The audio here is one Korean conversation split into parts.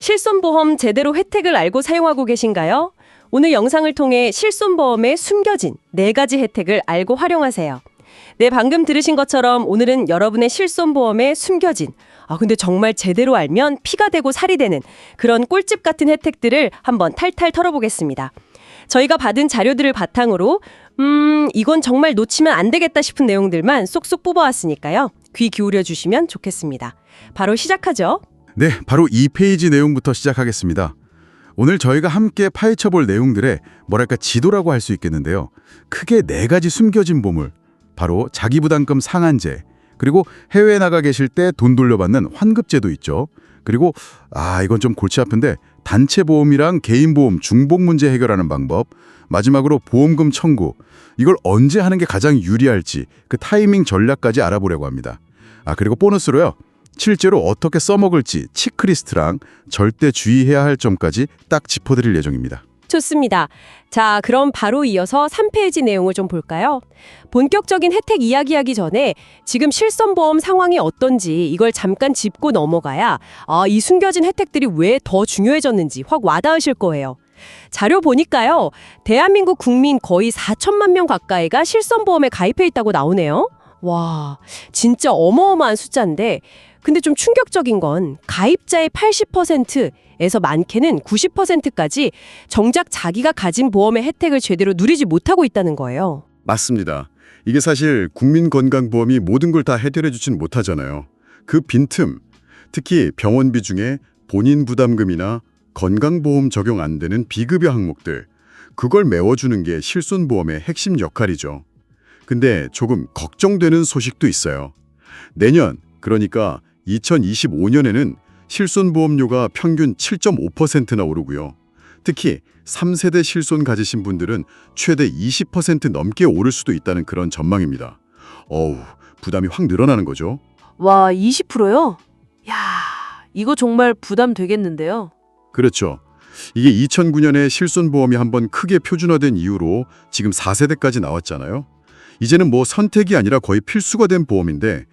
실손보험 제대로 혜택을 알고 사용하고 계신가요? 오늘 영상을 통해 실손보험의 숨겨진 4가지 혜택을 알고 활용하세요. 네, 방금 들으신 것처럼 오늘은 여러분의 실손보험에 숨겨진 근데 정말 제대로 알면 피가 되고 살이 되는 그런 꿀집 같은 혜택들을 한번 탈탈 털어보겠습니다. 저희가 받은 자료들을 바탕으로 이건 정말 놓치면 안 되겠다 싶은 내용들만 쏙쏙 뽑아왔으니까요. 귀 기울여 주시면 좋겠습니다. 바로 시작하죠. 네, 바로 2페이지 내용부터 시작하겠습니다. 오늘 저희가 함께 파헤쳐볼 내용들의 지도라고 할 수 있겠는데요. 크게 4가지 숨겨진 보물, 바로 자기부담금 상한제, 그리고 해외에 나가 계실 때 돈 돌려받는 환급제도 있죠. 그리고 이건 좀 골치 아픈데 단체 보험이랑 개인 보험 중복 문제 해결하는 방법, 마지막으로 보험금 청구, 이걸 언제 하는 게 가장 유리할지 그 타이밍 전략까지 알아보려고 합니다. 그리고 보너스로요. 실제로 어떻게 써먹을지 체크리스트랑 절대 주의해야 할 점까지 딱 짚어드릴 예정입니다. 좋습니다. 자, 그럼 바로 이어서 3페이지 내용을 좀 볼까요? 본격적인 혜택 이야기하기 전에 지금 실손보험 상황이 어떤지 이걸 잠깐 짚고 넘어가야 이 숨겨진 혜택들이 왜 더 중요해졌는지 확 와닿으실 거예요. 자료 보니까요. 대한민국 국민 거의 4천만 명 가까이가 실손보험에 가입해 있다고 나오네요. 와, 진짜 어마어마한 숫자인데 근데 좀 충격적인 건 가입자의 80%에서 많게는 90%까지 정작 자기가 가진 보험의 혜택을 제대로 누리지 못하고 있다는 거예요. 맞습니다. 이게 사실 국민건강보험이 모든 걸 다 해결해 주진 못하잖아요. 그 빈틈, 특히 병원비 중에 본인 부담금이나 건강보험 적용 안 되는 비급여 항목들, 그걸 메워주는 게 실손보험의 핵심 역할이죠. 근데 조금 걱정되는 소식도 있어요. 내년, 그러니까 2025년에는 실손보험료가 평균 7.5%나 오르고요. 특히 3세대 실손 가지신 분들은 최대 20% 넘게 오를 수도 있다는 그런 전망입니다. 부담이 확 늘어나는 거죠. 와, 20%요? 야, 이거 정말 부담 되겠는데요. 그렇죠. 이게 2009년에 실손보험이 한번 크게 표준화된 이후로 지금 4세대까지 나왔잖아요. 이제는 선택이 아니라 거의 필수가 된 보험인데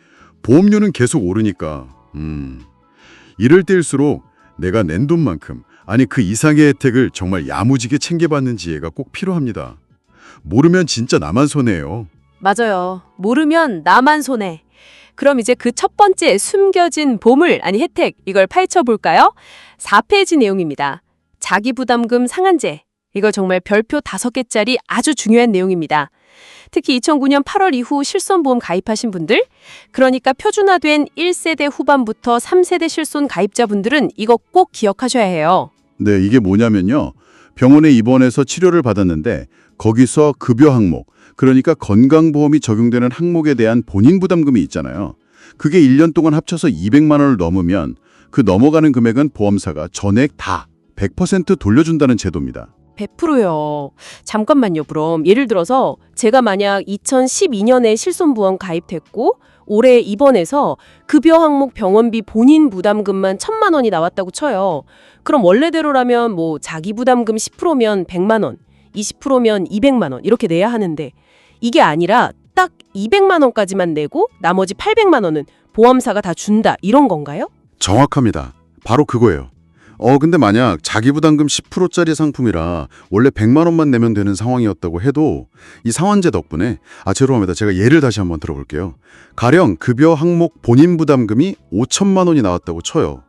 보험료는 계속 오르니까 이럴 때일수록 내가 낸 돈만큼 그 이상의 혜택을 정말 야무지게 챙겨받는 지혜가 꼭 필요합니다. 모르면 진짜 나만 손해예요. 맞아요. 모르면 나만 손해. 그럼 이제 그 첫 번째 숨겨진 보물, 혜택, 이걸 파헤쳐 볼까요? 4페이지 내용입니다. 자기부담금 상한제. 이거 정말 별표 5개짜리 아주 중요한 내용입니다. 특히 2009년 8월 이후 실손보험 가입하신 분들, 그러니까 표준화된 1세대 후반부터 3세대 실손 가입자분들은 이거 꼭 기억하셔야 해요. 네, 이게 뭐냐면요. 병원에 입원해서 치료를 받았는데 거기서 급여 항목, 그러니까 건강보험이 적용되는 항목에 대한 본인 부담금이 있잖아요. 그게 1년 동안 합쳐서 200만 원을 넘으면 그 넘어가는 금액은 보험사가 전액 다 100% 돌려준다는 제도입니다. 100%요. 잠깐만요. 그럼 예를 들어서 제가 만약 2012년에 실손보험 가입됐고 올해 입원해서 급여 항목 병원비 본인 부담금만 1,000만 원이 나왔다고 쳐요. 그럼 원래대로라면 자기 부담금 10%면 100만 원, 20%면 200만 원 이렇게 내야 하는데 이게 아니라 딱 200만 원까지만 내고 나머지 800만 원은 보험사가 다 준다 이런 건가요? 정확합니다. 바로 그거예요. 근데 만약 자기부담금 10%짜리 상품이라 원래 100만 원만 내면 되는 상황이었다고 해도 이 상한제 덕분에 죄송합니다. 제가 예를 다시 한번 들어볼게요. 가령 급여 항목 본인 부담금이 5천만 원이 나왔다고 쳐요.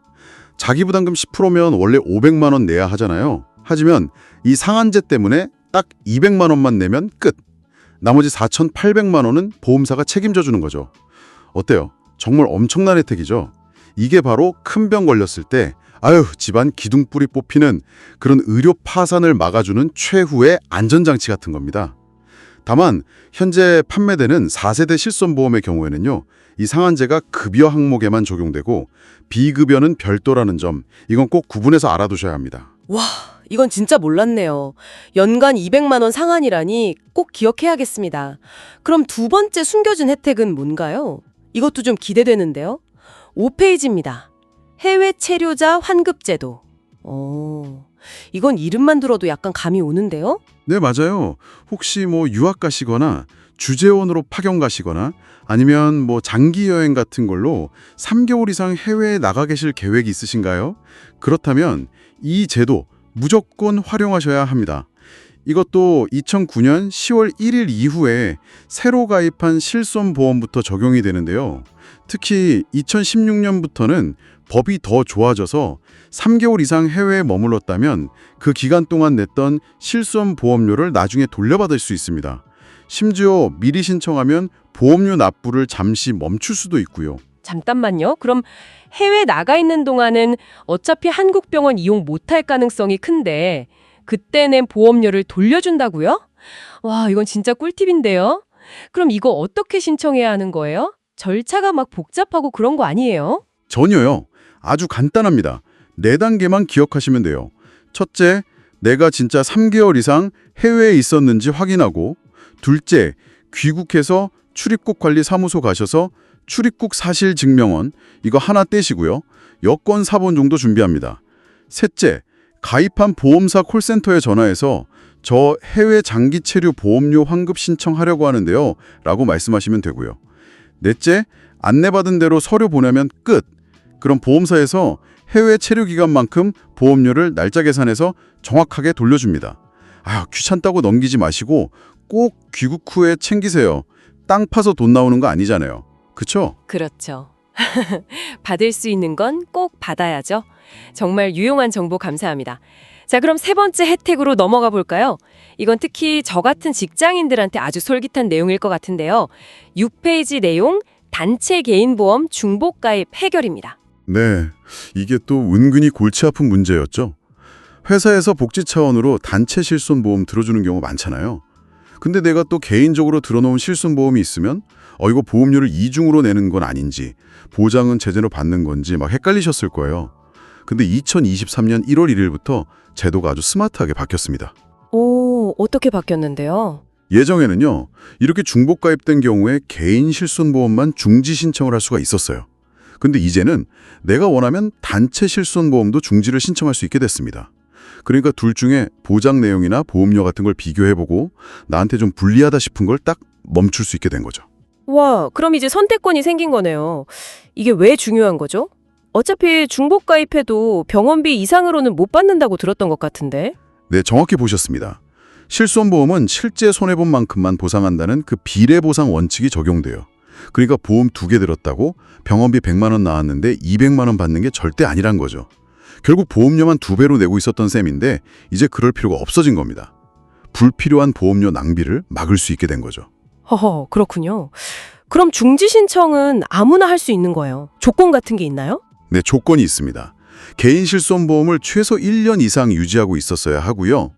자기부담금 10%면 원래 500만 원 내야 하잖아요. 하지만 이 상한제 때문에 딱 200만 원만 내면 끝. 나머지 4,800만 원은 보험사가 책임져 주는 거죠. 어때요? 정말 엄청난 혜택이죠. 이게 바로 큰 병 걸렸을 때 집안 기둥뿌리 뽑히는 그런 의료 파산을 막아주는 최후의 안전장치 같은 겁니다. 다만 현재 판매되는 4세대 실손보험의 경우에는요. 이 상한제가 급여 항목에만 적용되고 비급여는 별도라는 점, 이건 꼭 구분해서 알아두셔야 합니다. 와, 이건 진짜 몰랐네요. 연간 200만 원 상한이라니 꼭 기억해야겠습니다. 그럼 두 번째 숨겨진 혜택은 뭔가요? 이것도 좀 기대되는데요. 5페이지입니다. 해외 체류자 환급제도. 이건 이름만 들어도 약간 감이 오는데요? 네, 맞아요. 혹시 유학 가시거나 주재원으로 파견 가시거나 아니면 뭐 장기 여행 같은 걸로 3개월 이상 해외에 나가 계실 계획이 있으신가요? 그렇다면 이 제도 무조건 활용하셔야 합니다. 이것도 2009년 10월 1일 이후에 새로 가입한 실손보험부터 적용이 되는데요. 특히 2016년부터는 법이 더 좋아져서 3개월 이상 해외에 머물렀다면 그 기간 동안 냈던 실손보험료를 나중에 돌려받을 수 있습니다. 심지어 미리 신청하면 보험료 납부를 잠시 멈출 수도 있고요. 잠깐만요. 그럼 해외 나가 있는 동안은 어차피 한국 병원 이용 못할 가능성이 큰데 그때 낸 보험료를 돌려준다고요? 와, 이건 진짜 꿀팁인데요. 그럼 이거 어떻게 신청해야 하는 거예요? 절차가 막 복잡하고 그런 거 아니에요? 전혀요. 아주 간단합니다. 4단계만 기억하시면 돼요. 첫째, 내가 진짜 3개월 이상 해외에 있었는지 확인하고, 둘째, 귀국해서 출입국 관리 사무소 가셔서 출입국 사실 증명원 이거 하나 떼시고요. 여권 사본 정도 준비합니다. 셋째, 가입한 보험사 콜센터에 전화해서 저 해외 장기 체류 보험료 환급 신청하려고 하는데요 라고 말씀하시면 되고요. 넷째, 안내받은 대로 서류 보내면 끝. 그럼 보험사에서 해외 체류 기간만큼 보험료를 날짜 계산해서 정확하게 돌려줍니다. 귀찮다고 넘기지 마시고 꼭 귀국 후에 챙기세요. 땅 파서 돈 나오는 거 아니잖아요. 그쵸? 그렇죠. 받을 수 있는 건 꼭 받아야죠. 정말 유용한 정보 감사합니다. 자, 그럼 세 번째 혜택으로 넘어가 볼까요? 이건 특히 저 같은 직장인들한테 아주 솔깃한 내용일 것 같은데요. 6페이지 내용, 단체 개인보험 중복가입 해결입니다. 네, 이게 또 은근히 골치 아픈 문제였죠. 회사에서 복지 차원으로 단체 실손보험 들어주는 경우 많잖아요. 근데 내가 또 개인적으로 들어놓은 실손보험이 있으면 이거 보험료를 이중으로 내는 건 아닌지, 보장은 제대로 받는 건지 막 헷갈리셨을 거예요. 근데 2023년 1월 1일부터 제도가 아주 스마트하게 바뀌었습니다. 오, 어떻게 바뀌었는데요? 예정에는요, 이렇게 중복 가입된 경우에 개인 실손보험만 중지 신청을 할 수가 있었어요. 근데 이제는 내가 원하면 단체 실손보험도 중지를 신청할 수 있게 됐습니다. 그러니까 둘 중에 보장 내용이나 보험료 같은 걸 비교해보고 나한테 좀 불리하다 싶은 걸 딱 멈출 수 있게 된 거죠. 와, 그럼 이제 선택권이 생긴 거네요. 이게 왜 중요한 거죠? 어차피 중복 가입해도 병원비 이상으로는 못 받는다고 들었던 것 같은데. 네, 정확히 보셨습니다. 실손보험은 실제 손해본 만큼만 보상한다는 그 비례보상 원칙이 적용돼요. 그러니까 보험 2개 들었다고 병원비 100만 원 나왔는데 200만 원 받는 게 절대 아니란 거죠. 결국 보험료만 2배로 내고 있었던 셈인데 이제 그럴 필요가 없어진 겁니다. 불필요한 보험료 낭비를 막을 수 있게 된 거죠. 허허, 그렇군요. 그럼 중지 신청은 아무나 할 수 있는 거예요. 조건 같은 게 있나요? 네, 조건이 있습니다. 개인 실손보험을 최소 1년 이상 유지하고 있었어야 하고요.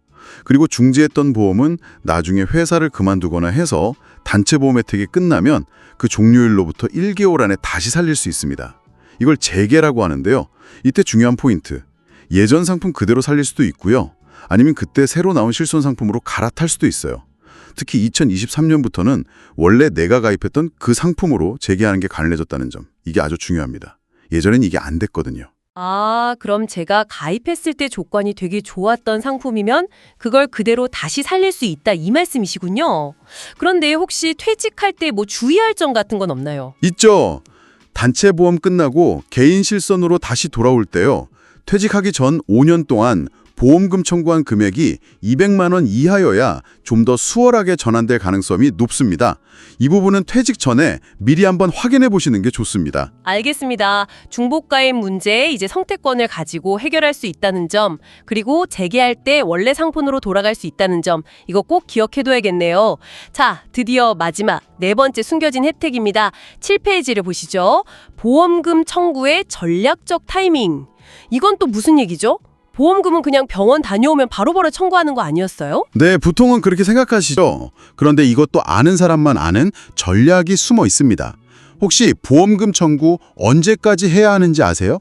그리고 중지했던 보험은 나중에 회사를 그만두거나 해서 단체보험 혜택이 끝나면 그 종료일로부터 1개월 안에 다시 살릴 수 있습니다. 이걸 재개라고 하는데요. 이때 중요한 포인트, 예전 상품 그대로 살릴 수도 있고요. 아니면 그때 새로 나온 실손 상품으로 갈아탈 수도 있어요. 특히 2023년부터는 원래 내가 가입했던 그 상품으로 재개하는 게 가능해졌다는 점, 이게 아주 중요합니다. 예전엔 이게 안 됐거든요. 아, 그럼 제가 가입했을 때 조건이 되게 좋았던 상품이면 그걸 그대로 다시 살릴 수 있다 이 말씀이시군요. 그런데 혹시 퇴직할 때 뭐 주의할 점 같은 건 없나요? 있죠. 단체 보험 끝나고 개인 실손으로 다시 돌아올 때요. 퇴직하기 전 5년 동안 보험금 청구한 금액이 200만 원 이하여야 좀 더 수월하게 전환될 가능성이 높습니다. 이 부분은 퇴직 전에 미리 한번 확인해 보시는 게 좋습니다. 알겠습니다. 중복가입 문제 이제 선택권을 가지고 해결할 수 있다는 점, 그리고 재개할 때 원래 상품으로 돌아갈 수 있다는 점, 이거 꼭 기억해둬야겠네요. 자, 드디어 마지막 4번째 숨겨진 혜택입니다. 7페이지를 보시죠. 보험금 청구의 전략적 타이밍. 이건 또 무슨 얘기죠? 보험금은 그냥 병원 다녀오면 바로바로 청구하는 거 아니었어요? 네, 보통은 그렇게 생각하시죠. 그런데 이것도 아는 사람만 아는 전략이 숨어 있습니다. 혹시 보험금 청구 언제까지 해야 하는지 아세요?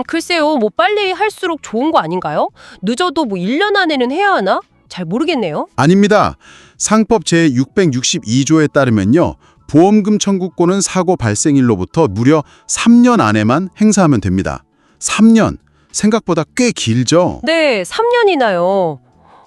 글쎄요. 뭐 빨리 할수록 좋은 거 아닌가요? 늦어도 뭐 1년 안에는 해야 하나? 잘 모르겠네요. 아닙니다. 상법 제662조에 따르면요. 보험금 청구권은 사고 발생일로부터 무려 3년 안에만 행사하면 됩니다. 3년. 생각보다 꽤 길죠? 네, 3년이나요.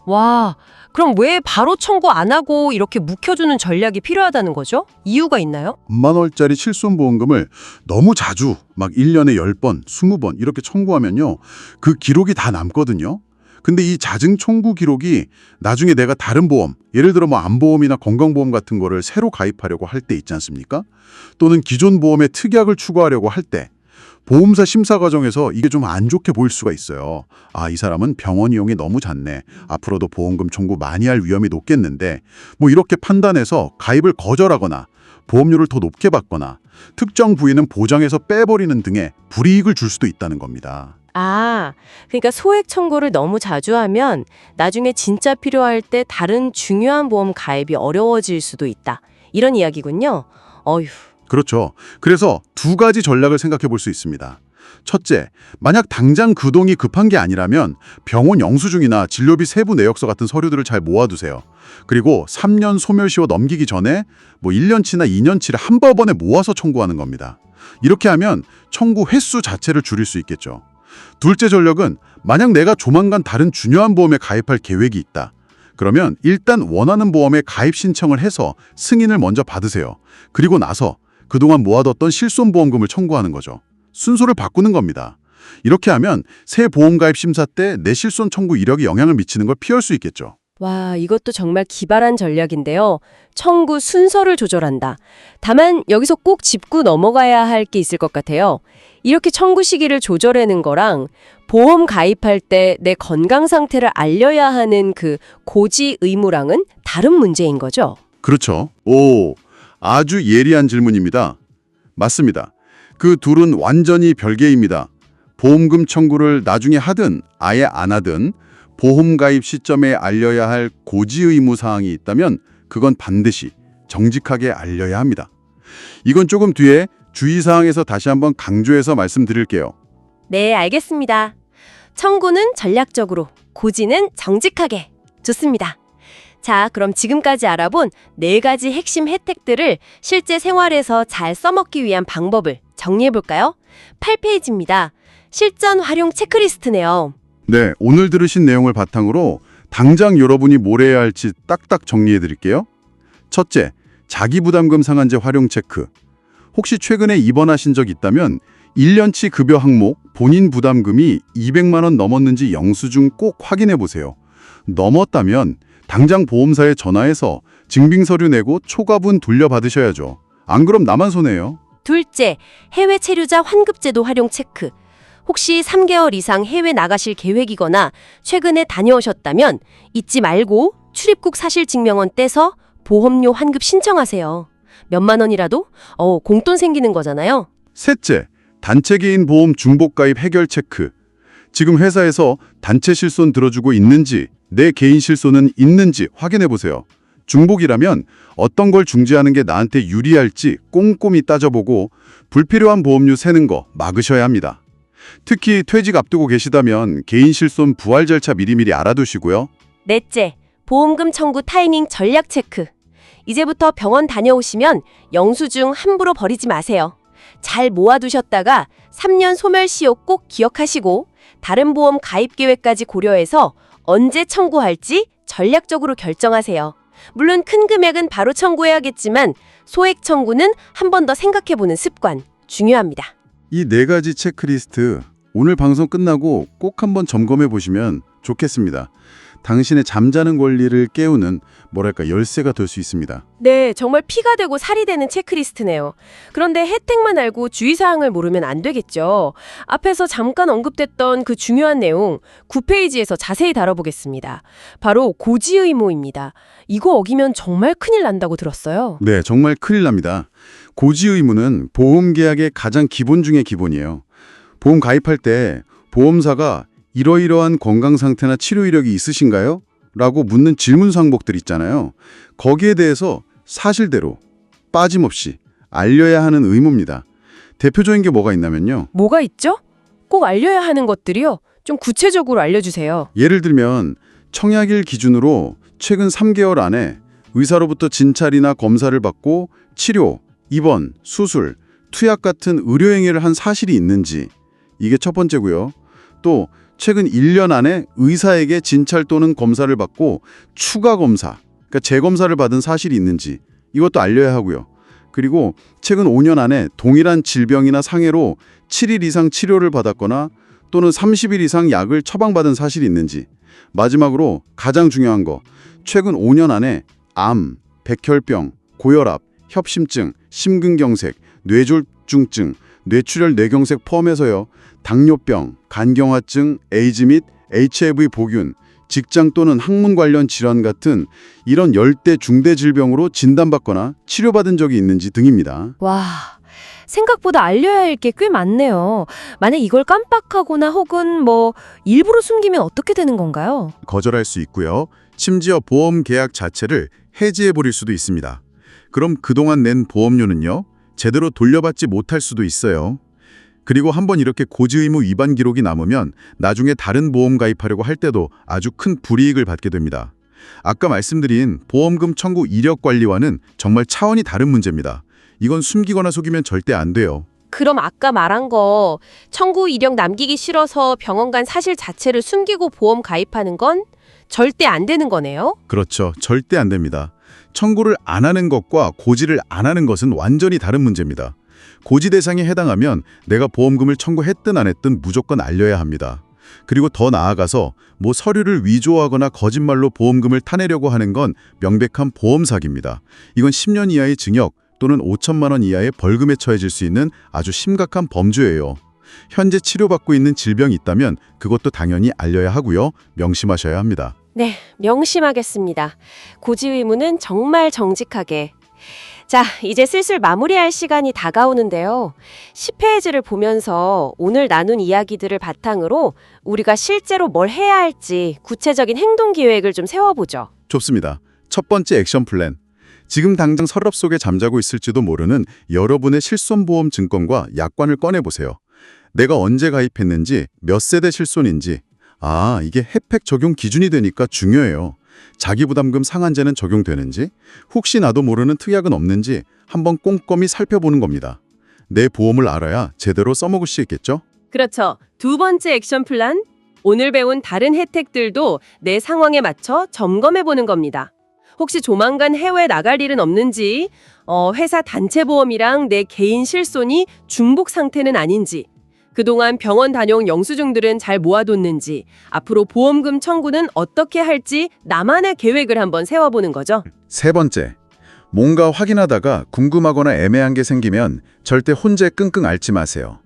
와, 그럼 왜 바로 청구 안 하고 이렇게 묵혀두는 전략이 필요하다는 거죠? 이유가 있나요? 10만 원짜리 실손보험금을 너무 자주 막 1년에 10번, 20번 이렇게 청구하면요. 그 기록이 다 남거든요. 근데 이 자증 청구 기록이 나중에 내가 다른 보험, 예를 들어 뭐 암보험이나 건강보험 같은 거를 새로 가입하려고 할 때 있지 않습니까? 또는 기존 보험에 특약을 추가하려고 할 때 보험사 심사 과정에서 이게 좀 안 좋게 보일 수가 있어요. 아, 이 사람은 병원 이용이 너무 잦네. 앞으로도 보험금 청구 많이 할 위험이 높겠는데 뭐 이렇게 판단해서 가입을 거절하거나 보험료를 더 높게 받거나 특정 부위는 보장에서 빼버리는 등의 불이익을 줄 수도 있다는 겁니다. 아, 그러니까 소액 청구를 너무 자주 하면 나중에 진짜 필요할 때 다른 중요한 보험 가입이 어려워질 수도 있다. 이런 이야기군요. 어휴. 그렇죠. 그래서 두 가지 전략을 생각해 볼 수 있습니다. 첫째, 만약 당장 그 돈이 급한 게 아니라면 병원 영수증이나 진료비 세부 내역서 같은 서류들을 잘 모아두세요. 그리고 3년 소멸시효 넘기기 전에 뭐 1년치나 2년치를 한꺼번에 모아서 청구하는 겁니다. 이렇게 하면 청구 횟수 자체를 줄일 수 있겠죠. 둘째 전략은 만약 내가 조만간 다른 중요한 보험에 가입할 계획이 있다. 그러면 일단 원하는 보험에 가입 신청을 해서 승인을 먼저 받으세요. 그리고 나서 그동안 모아뒀던 실손보험금을 청구하는 거죠. 순서를 바꾸는 겁니다. 이렇게 하면 새 보험가입 심사 때 내 실손 청구 이력이 영향을 미치는 걸 피할 수 있겠죠. 와, 이것도 정말 기발한 전략인데요. 청구 순서를 조절한다. 다만 여기서 꼭 짚고 넘어가야 할 게 있을 것 같아요. 이렇게 청구 시기를 조절하는 거랑 보험 가입할 때 내 건강 상태를 알려야 하는 그 고지 의무랑은 다른 문제인 거죠. 그렇죠. 오, 아주 예리한 질문입니다. 맞습니다. 그 둘은 완전히 별개입니다. 보험금 청구를 나중에 하든 아예 안 하든 보험 가입 시점에 알려야 할 고지 의무 사항이 있다면 그건 반드시 정직하게 알려야 합니다. 이건 조금 뒤에 주의사항에서 다시 한번 강조해서 말씀드릴게요. 네, 알겠습니다. 청구는 전략적으로, 고지는 정직하게. 좋습니다. 자, 그럼 지금까지 알아본 4가지 핵심 혜택들을 실제 생활에서 잘 써먹기 위한 방법을 정리해볼까요? 8페이지입니다. 실전 활용 체크리스트네요. 네, 오늘 들으신 내용을 바탕으로 당장 여러분이 뭘 해야 할지 딱딱 정리해 드릴게요. 첫째, 자기부담금 상한제 활용 체크. 혹시 최근에 입원하신 적 있다면 1년치 급여 항목 본인 부담금이 200만 원 넘었는지 영수증 꼭 확인해 보세요. 넘었다면 당장 보험사에 전화해서 증빙서류 내고 초과분 돌려받으셔야죠. 안 그럼 나만 손해요. 둘째, 해외 체류자 환급제도 활용 체크. 혹시 3개월 이상 해외 나가실 계획이거나 최근에 다녀오셨다면 잊지 말고 출입국 사실증명원 떼서 보험료 환급 신청하세요. 몇만 원이라도 공돈 생기는 거잖아요. 셋째, 단체 개인 보험 중복 가입 해결 체크. 지금 회사에서 단체 실손 들어주고 있는지, 내 개인 실손은 있는지 확인해 보세요. 중복이라면 어떤 걸 중지하는 게 나한테 유리할지 꼼꼼히 따져보고 불필요한 보험료 세는 거 막으셔야 합니다. 특히 퇴직 앞두고 계시다면 개인 실손 부활 절차 미리미리 알아두시고요. 넷째, 보험금 청구 타이밍 전략 체크. 이제부터 병원 다녀오시면 영수증 함부로 버리지 마세요. 잘 모아두셨다가 3년 소멸시효 꼭 기억하시고 다른 보험 가입 계획까지 고려해서 언제 청구할지 전략적으로 결정하세요. 물론 큰 금액은 바로 청구해야겠지만 소액 청구는 한 번 더 생각해보는 습관 중요합니다. 이 4가지 체크리스트 오늘 방송 끝나고 꼭 한번 점검해 보시면 좋겠습니다. 당신의 잠자는 권리를 깨우는 열쇠가 될 수 있습니다. 네, 정말 피가 되고 살이 되는 체크리스트네요. 그런데 혜택만 알고 주의사항을 모르면 안 되겠죠. 앞에서 잠깐 언급됐던 그 중요한 내용 9페이지에서 자세히 다뤄보겠습니다. 바로 고지 의무입니다. 이거 어기면 정말 큰일 난다고 들었어요. 네, 정말 큰일 납니다. 고지 의무는 보험 계약의 가장 기본 중의 기본이에요. 보험 가입할 때 보험사가 이러이러한 건강 상태나 치료 이력이 있으신가요? 라고 묻는 질문 항목들 있잖아요. 거기에 대해서 사실대로 빠짐없이 알려야 하는 의무입니다. 대표적인 게 뭐가 있냐면요. 뭐가 있죠? 꼭 알려야 하는 것들이요? 좀 구체적으로 알려주세요. 예를 들면 청약일 기준으로 최근 3개월 안에 의사로부터 진찰이나 검사를 받고 치료, 입원, 수술, 투약 같은 의료행위를 한 사실이 있는지 이게 첫 번째고요. 또 최근 1년 안에 의사에게 진찰 또는 검사를 받고 추가 검사, 그러니까 재검사를 받은 사실이 있는지 이것도 알려야 하고요. 그리고 최근 5년 안에 동일한 질병이나 상해로 7일 이상 치료를 받았거나 또는 30일 이상 약을 처방받은 사실이 있는지, 마지막으로 가장 중요한 거, 최근 5년 안에 암, 백혈병, 고혈압, 협심증, 심근경색, 뇌졸중증, 뇌출혈 뇌경색 포함해서요, 당뇨병, 간경화증, 에이즈 및 HIV 보균, 직장 또는 학문 관련 질환 같은 이런 열대 중대 질병으로 진단받거나 치료받은 적이 있는지 등입니다. 와, 생각보다 알려야 할 게 꽤 많네요. 만약 이걸 깜빡하거나 혹은 일부러 숨기면 어떻게 되는 건가요? 거절할 수 있고요. 심지어 보험 계약 자체를 해지해버릴 수도 있습니다. 그럼 그동안 낸 보험료는요? 제대로 돌려받지 못할 수도 있어요. 그리고 한번 이렇게 고지의무 위반 기록이 남으면 나중에 다른 보험 가입하려고 할 때도 아주 큰 불이익을 받게 됩니다. 아까 말씀드린 보험금 청구 이력 관리와는 정말 차원이 다른 문제입니다. 이건 숨기거나 속이면 절대 안 돼요. 그럼 아까 말한 거 청구 이력 남기기 싫어서 병원 간 사실 자체를 숨기고 보험 가입하는 건 절대 안 되는 거네요? 그렇죠. 절대 안 됩니다. 청구를 안 하는 것과 고지를 안 하는 것은 완전히 다른 문제입니다. 고지 대상에 해당하면 내가 보험금을 청구했든 안 했든 무조건 알려야 합니다. 그리고 더 나아가서 서류를 위조하거나 거짓말로 보험금을 타내려고 하는 건 명백한 보험 사기입니다. 이건 10년 이하의 징역 또는 5천만 원 이하의 벌금에 처해질 수 있는 아주 심각한 범죄예요. 현재 치료받고 있는 질병이 있다면 그것도 당연히 알려야 하고요. 명심하셔야 합니다. 네, 명심하겠습니다. 고지 의무는 정말 정직하게. 자, 이제 슬슬 마무리할 시간이 다가오는데요. 10페이지를 보면서 오늘 나눈 이야기들을 바탕으로 우리가 실제로 뭘 해야 할지 구체적인 행동 계획을 좀 세워보죠. 좋습니다. 첫 번째 액션 플랜. 지금 당장 서랍 속에 잠자고 있을지도 모르는 여러분의 실손보험 증권과 약관을 꺼내보세요. 내가 언제 가입했는지, 몇 세대 실손인지. 이게 혜택 적용 기준이 되니까 중요해요. 자기부담금 상한제는 적용되는지, 혹시 나도 모르는 특약은 없는지 한번 꼼꼼히 살펴보는 겁니다. 내 보험을 알아야 제대로 써먹을 수 있겠죠? 그렇죠. 두 번째 액션 플랜. 오늘 배운 다른 혜택들도 내 상황에 맞춰 점검해보는 겁니다. 혹시 조만간 해외 나갈 일은 없는지, 회사 단체 보험이랑 내 개인 실손이 중복 상태는 아닌지, 그동안 병원 다녀온 영수증들은 잘 모아뒀는지, 앞으로 보험금 청구는 어떻게 할지 나만의 계획을 한번 세워보는 거죠. 세 번째, 뭔가 확인하다가 궁금하거나 애매한 게 생기면 절대 혼자 끙끙 앓지 마세요.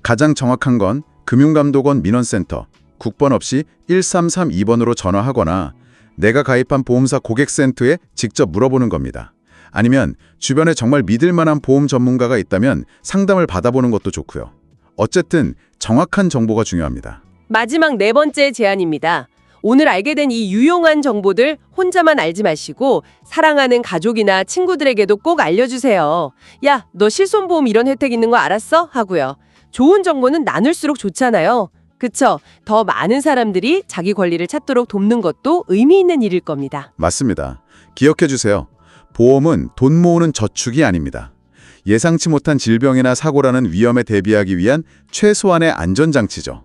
가장 정확한 건 금융감독원 민원센터, 국번 없이 1332번으로 전화하거나 내가 가입한 보험사 고객센터에 직접 물어보는 겁니다. 아니면 주변에 정말 믿을 만한 보험 전문가가 있다면 상담을 받아보는 것도 좋고요. 어쨌든 정확한 정보가 중요합니다. 마지막 네 번째 제안입니다. 오늘 알게 된 이 유용한 정보들 혼자만 알지 마시고 사랑하는 가족이나 친구들에게도 꼭 알려주세요. 야, 너 실손보험 이런 혜택 있는 거 알았어? 하고요. 좋은 정보는 나눌수록 좋잖아요. 그쵸? 더 많은 사람들이 자기 권리를 찾도록 돕는 것도 의미 있는 일일 겁니다. 맞습니다. 기억해 주세요. 보험은 돈 모으는 저축이 아닙니다. 예상치 못한 질병이나 사고라는 위험에 대비하기 위한 최소한의 안전장치죠.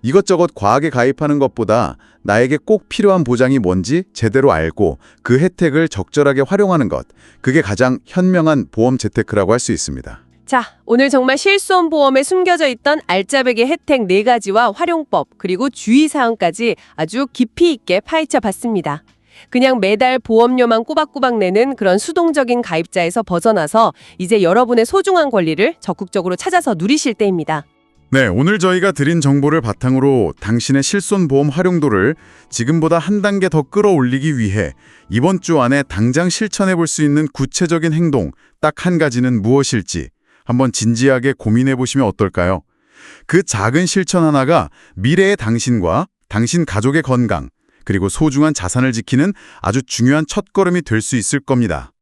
이것저것 과하게 가입하는 것보다 나에게 꼭 필요한 보장이 뭔지 제대로 알고 그 혜택을 적절하게 활용하는 것, 그게 가장 현명한 보험 재테크라고 할 수 있습니다. 자, 오늘 정말 실손보험에 숨겨져 있던 알짜배기 혜택 4가지와 활용법, 그리고 주의사항까지 아주 깊이 있게 파헤쳐 봤습니다. 그냥 매달 보험료만 꼬박꼬박 내는 그런 수동적인 가입자에서 벗어나서 이제 여러분의 소중한 권리를 적극적으로 찾아서 누리실 때입니다. 네, 오늘 저희가 드린 정보를 바탕으로 당신의 실손보험 활용도를 지금보다 한 단계 더 끌어올리기 위해 이번 주 안에 당장 실천해 볼 수 있는 구체적인 행동 딱 한 가지는 무엇일지 한번 진지하게 고민해 보시면 어떨까요? 그 작은 실천 하나가 미래의 당신과 당신 가족의 건강, 그리고 소중한 자산을 지키는 아주 중요한 첫걸음이 될 수 있을 겁니다.